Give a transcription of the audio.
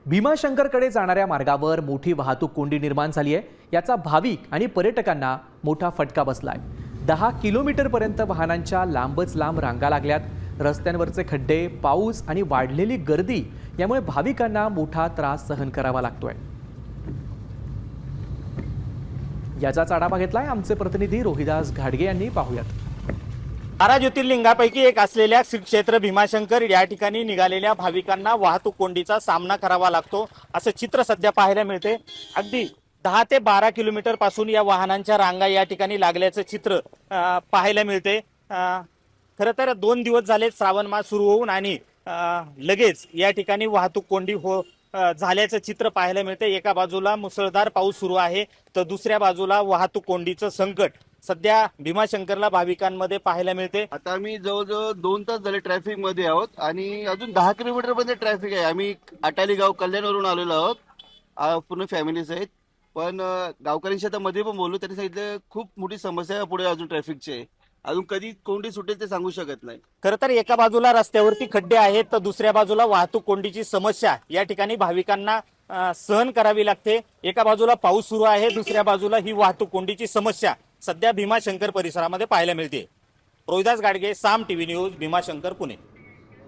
भीमाशंकरकडे जाणाऱ्या मार्गावर मोठी वाहतूक कोंडी निर्माण झाली आहे। याचा भाविक आणि पर्यटकांना मोठा फटका बसलाय। 10 किलोमीटरपर्यंत वाहनांच्या लांबच लांब रांगा लागल्यात। रस्त्यांवरचे खड्डे, पाऊस आणि वाढलेली गर्दी यामुळे भाविकांना मोठा त्रास सहन करावा लागतोय। याचाच आढावा घेतलाय आमचे प्रतिनिधी रोहिदास घाडगे यांनी। पाहूयात। 12 ज्योतिर्लिंगापैकी एक असलेल्या श्री क्षेत्र भीमाशंकर या ठिकाणी निघालेल्या भाविकांना वाहतूक कोंडीचा सामना करावा लागतो असं चित्र सध्या पाहायला मिळते। अगदी 10 ते 12 किलोमीटर पासून या वाहनांच्या रांगा या ठिकाणी लागल्याचं चित्र पाहायला मिळते। खरं तर 2 दिवस झाले श्रावण मास सुरू होऊन आणि लगेच या ठिकाणी वाहतूक कोंडी झाल्याचं चित्र पाहायला मिळते। एका बाजूला मुसळधार पाऊस सुरू आहे तर दुसऱ्या बाजूला वाहतूक कोंडीचं संकट सध्या भीमाशंकरला भाविकांमध्ये पाहायला मिळते। आता आम्ही जवळजवळ 2 तास झाले ट्रॅफिक मध्ये आहोत आणि अजून 10 किलोमीटर पर्यंत ट्रॅफिक आहे। आम्ही अटाली गाव कल्याणवरून आलेलो आहोत पूर्ण फॅमिली सहित। पण गावकऱ्यांशी आता मध्ये पण बोललो, त्यांनी सांगितलं खूप मोठी समस्या आहे पुढे अजून ट्रॅफिकची। अजून कधी कोंडी सुटेल ते सांगू शकत नाही। खरं तर एका बाजूला रस्त्यावरती खड्डे आहेत तर दुसऱ्या बाजूला वाहतूक कोंडीची समस्या या ठिकाणी भाविकांना सहन करावी लागते। एका बाजूला पाऊस सुरू आहे, दुसऱ्या बाजूला ही वाहतूक कोंडीची समस्या सध्या भीमाशंकर परिसरामध्ये पाहायला मिळते। रोहिदास गाडगे, साम टीव्ही न्यूज, भीमाशंकर, पुणे।